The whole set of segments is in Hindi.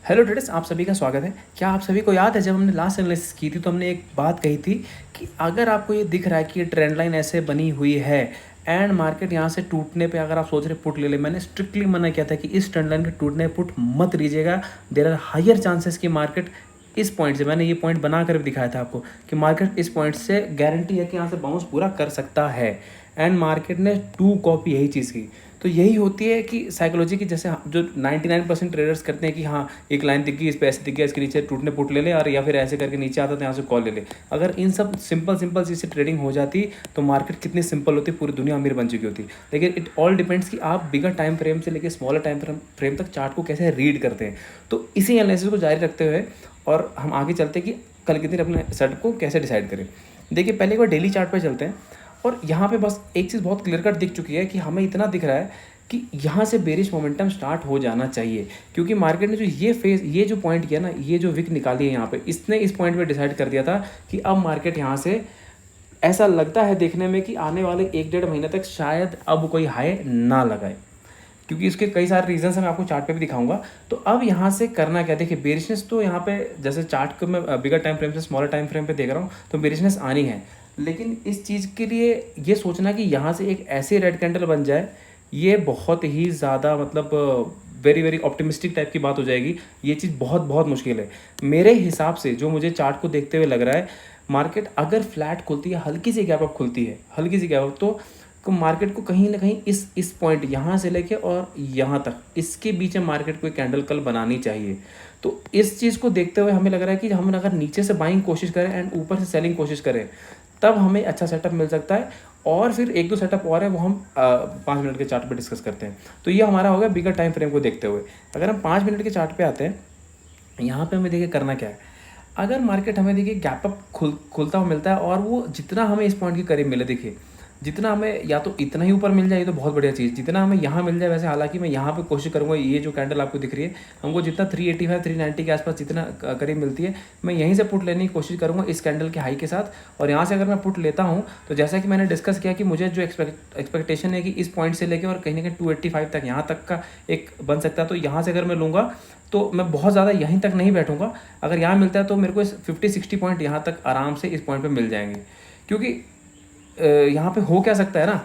हेलो ट्रेडर्स, आप सभी का स्वागत है। क्या आप सभी को याद है जब हमने लास्ट एनालिसिस की थी तो हमने एक बात कही थी कि अगर आपको ये दिख रहा है कि ये ट्रेंड लाइन ऐसे बनी हुई है एंड मार्केट यहाँ से टूटने पे अगर आप सोच रहे पुट ले ले, मैंने स्ट्रिक्टली मना किया था कि इस ट्रेंड लाइन के टूटने पे पुट मत लीजिएगा। देयर आर हायर चांसेस कि मार्केट इस पॉइंट से, मैंने ये पॉइंट बना कर भी दिखाया था आपको कि मार्केट इस पॉइंट से गारंटी है कि यहाँ से बाउंस पूरा कर सकता है। एंड मार्केट ने टू कॉपी यही चीज़ की। तो यही होती है कि साइकोलॉजी की, जैसे जो 99% ट्रेडर्स करते हैं कि हाँ एक लाइन दिख गई, इस पे ऐसे दिख गया, इसके नीचे टूटने पुट ले ले, और या फिर ऐसे करके नीचे आता तो यहाँ से कॉल ले ले। अगर इन सब सिंपल सिंपल चीज़ से ट्रेडिंग हो जाती तो मार्केट कितनी सिंपल होती, पूरी दुनिया अमीर बन चुकी होती। लेकिन इट ऑल डिपेंड्स कि आप बिगर टाइम फ्रेम से लेकर स्मॉलर टाइम फ्रेम तक चार्ट को कैसे रीड करते हैं। तो इसी एनालिसिस को जारी रखते हुए और हम आगे चलते हैं कि कल के दिन अपने सेटअप को कैसे डिसाइड करें। देखिए, पहले एक बार डेली चार्ट पे चलते हैं और यहाँ पे बस एक चीज़ बहुत क्लियर कट दिख चुकी है कि हमें इतना दिख रहा है कि यहाँ से बेरिश मोमेंटम स्टार्ट हो जाना चाहिए, क्योंकि मार्केट ने जो ये जो पॉइंट किया ना, ये जो विक निकाली है यहाँ पे, इसने इस पॉइंट पे डिसाइड कर दिया था कि अब मार्केट यहाँ से, ऐसा लगता है देखने में कि आने वाले 1-1.5 महीने तक शायद अब कोई हाई ना लगाए, क्योंकि इसके कई सारे रीजंस मैं आपको चार्ट पे भी दिखाऊंगा। तो अब यहाँ से करना क्या, देखिए बेरिशनेस तो यहाँ पे, जैसे चार्ट को मैं बिगर टाइम फ्रेम से स्मॉलर टाइम फ्रेम पे देख रहा हूँ तो बेरिशनेस आनी है। लेकिन इस चीज़ के लिए ये सोचना कि यहाँ से एक ऐसी रेड कैंडल बन जाए, ये बहुत ही ज़्यादा मतलब वेरी वेरी ऑप्टिमिस्टिक टाइप की बात हो जाएगी। ये चीज़ बहुत बहुत मुश्किल है मेरे हिसाब से। जो मुझे चार्ट को देखते हुए लग रहा है, मार्केट अगर फ्लैट खुलती है, हल्की सी गैप अप खुलती है, हल्की सी गैप अप, तो मार्केट को कहीं ना कहीं इस पॉइंट यहाँ से लेके और यहाँ तक, इसके बीच में मार्केट को एक कैंडल कल बनानी चाहिए। तो इस चीज़ को देखते हुए हमें लग रहा है कि हम अगर नीचे से बाइंग कोशिश करें एंड ऊपर से सेलिंग कोशिश करें, तब हमें अच्छा सेटअप मिल सकता है। और फिर एक दो सेटअप और है, वो हम 5 मिनट के चार्ट पे डिस्कस करते हैं। तो ये हमारा होगा बिगर टाइम फ्रेम को देखते हुए। अगर हम 5 मिनट के चार्ट पे आते हैं, यहाँ पे हमें देखिए करना क्या है। अगर मार्केट हमें देखिए गैप अप खुलता हुआ मिलता है और वो जितना हमें इस पॉइंट के करीब मिले, देखिए जितना हमें या तो इतना ही ऊपर मिल जाए, ये तो बहुत बढ़िया चीज़, जितना हमें यहाँ मिल जाए। वैसे हालांकि मैं यहाँ पे कोशिश करूँगा, ये जो कैंडल आपको दिख रही है, हमको जितना 385 390 के आसपास जितना करीब मिलती है, मैं यहीं से पुट लेने की कोशिश करूँगा इस कैंडल के हाई के साथ। और यहाँ से अगर मैं पुट लेता हूँ तो जैसा कि मैंने डिस्कस किया कि मुझे जो एक्सपेक्टेशन है कि इस पॉइंट से लेकर और कहीं ना कहीं 285 तक, यहाँ तक का एक बन सकता है। तो यहाँ से अगर मैं लूँगा तो मैं बहुत ज़्यादा यहीं तक नहीं बैठूंगा। अगर यहाँ मिलता है तो मेरे को 50-60 पॉइंट यहाँ तक आराम से इस पॉइंट पे मिल जाएंगे। क्योंकि यहाँ पे हो क्या सकता है ना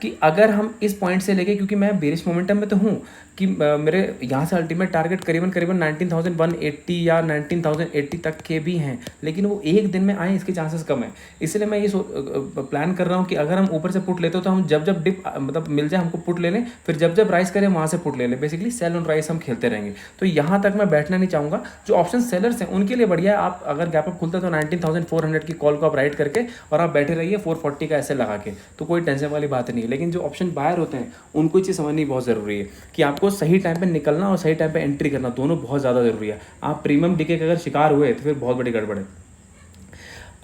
कि अगर हम इस पॉइंट से लेके, क्योंकि मैं बेरिश मोमेंटम में तो हूँ कि मेरे यहाँ से अल्टीमेट टारगेट करीबन करीबन 19,180 या 19,080 तक के भी हैं, लेकिन वो एक दिन में आए इसके चांसेस कम है। इसलिए मैं ये प्लान कर रहा हूँ कि अगर हम ऊपर से पुट लेते हो तो हम जब जब डिप मतलब मिल जाए हमको पुट ले लें, फिर जब जब राइस करें वहाँ से पुट ले लें। बेसिकली सेल ऑन राइस हम खेलते रहेंगे। तो यहाँ तक मैं बैठना नहीं चाहूँगा। जो ऑप्शन सेलर्स हैं उनके लिए बढ़िया है, आप अगर गैप अप खुलता है तो 19,400 की कॉल को आप राइट करके और आप बैठे रहिए 440 का ऐसे लगा के, तो कोई टेंशन वाली बात नहीं है। लेकिन जो ऑप्शन बायर होते हैं उनको ये चीज़ समझनी बहुत ज़रूरी है कि आपको सही टाइम पे निकलना और सही टाइम पे एंट्री करना, दोनों बहुत ज़्यादा ज़रूरी है। आप प्रीमियम डीके के अगर शिकार हुए तो फिर बहुत बड़ी गड़बड़ है।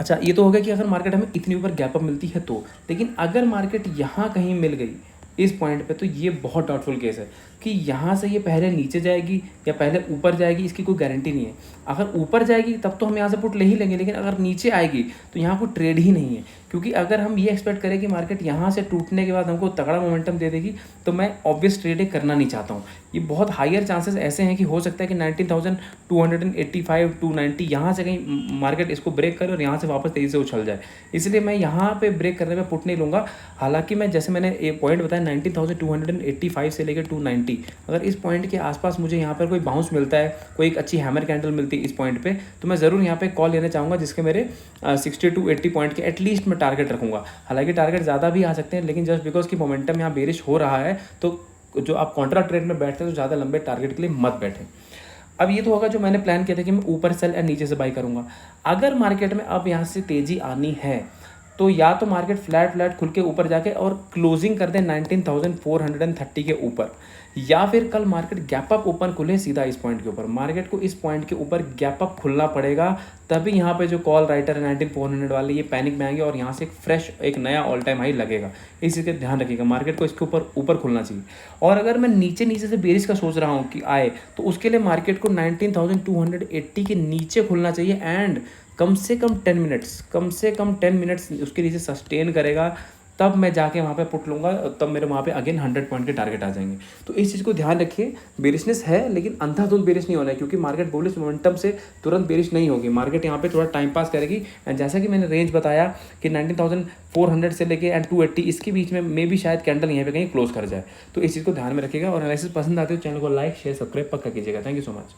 अच्छा, ये तो हो गया कि अगर मार्केट हमें इतनी ऊपर गैप अप मिलती है तो। लेकिन अगर मार्केट यहाँ कहीं मिल गई इस पॉइंट पे, तो ये बहुत डाउटफुल केस है कि यहाँ से ये पहले नीचे जाएगी या पहले ऊपर जाएगी, इसकी कोई गारंटी नहीं है। अगर ऊपर जाएगी तब तो हम यहाँ से पुट ले ही लेंगे, लेकिन अगर नीचे आएगी तो यहाँ कोई ट्रेड ही नहीं है। क्योंकि अगर हम ये एक्सपेक्ट करें कि मार्केट यहाँ से टूटने के बाद हमको तगड़ा मोमेंटम दे देगी, तो मैं ऑब्वियस ट्रेडिंग करना नहीं चाहता हूँ। ये बहुत हायर चांसेस ऐसे हैं कि हो सकता है कि 19,285 290 यहाँ से कहीं मार्केट इसको ब्रेक करे और यहाँ से वापस तेज़ी से उछल जाए। इसलिए मैं यहाँ पे ब्रेक करने में पुट नहीं लूँगा। हालांकि मैं, जैसे मैंने ये पॉइंट बताया 19,285 से लेकर 290, अगर इस पॉइंट के आसपास मुझे यहाँ पर कोई बाउंस मिलता है, कोई एक अच्छी हैमर कैंडल मिलती है इस पॉइंट पे, तो मैं ज़रूर यहाँ पे कॉल लेना चाहूँगा, जिसके मेरे 60 to 80 पॉइंट के एटलीस्ट मैं टारगेट रखूँगा। हालांकि टारगेट ज़्यादा भी आ सकते हैं, लेकिन जस्ट बिकॉज की मोमेंटम यहाँ बेरिश हो रहा है, तो जो आप कॉन्ट्रा ट्रेड में बैठते हैं तो ज़्यादा लंबे टारगेट के लिए मत बैठें। अब ये तो होगा जो मैंने प्लान किया था कि मैं ऊपर सेल या नीचे से बाई करूँगा। अगर मार्केट में अब यहाँ से तेज़ी आनी है तो या तो मार्केट फ्लैट खुल के ऊपर जाके और क्लोजिंग कर दे 19,430 के ऊपर, या फिर कल मार्केट गैप अप ओपन खुले सीधा इस पॉइंट के ऊपर। मार्केट को इस पॉइंट के ऊपर गैप अप खुलना पड़ेगा, तभी यहाँ पे जो कॉल राइटर है 19,400 वाले, ये पैनिक में आएंगे और यहाँ से एक फ्रेश एक नया ऑल टाइम हाई लगेगा। इस चीज़ का ध्यान रखिएगा, मार्केट को इसके ऊपर खुलना चाहिए। और अगर मैं नीचे से बेरिश का सोच रहा हूँ कि आए, तो उसके लिए मार्केट को 19,280 के नीचे खुलना चाहिए एंड कम से कम 10 मिनट्स उसके नीचे सस्टेन करेगा। तब मैं जाके वहाँ पे पुट लूँगा, तब मेरे वहाँ पे अगेन 100 पॉइंट के टारगेट आ जाएंगे। तो इस चीज़ को ध्यान रखिए। बेरिशनेस है लेकिन अंधाधुंध बेरिश नहीं होना है, क्योंकि मार्केट बुलिश मोमेंटम से तुरंत बेरिश नहीं होगी। मार्केट यहाँ पे थोड़ा टाइम पास करेगी। एंड जैसा कि मैंने रेंज बताया कि 19,400 से लेके एंड 280 इसके बीच में मे भी शायद कैंडल यहाँ पे कहीं क्लोज कर जाए। तो इस चीज़ को ध्यान में रखिएगा। और एनालिसिस पसंद आते हो चैनल को लाइक शेयर सब्सक्राइब पक्का कीजिएगा। Thank you so much.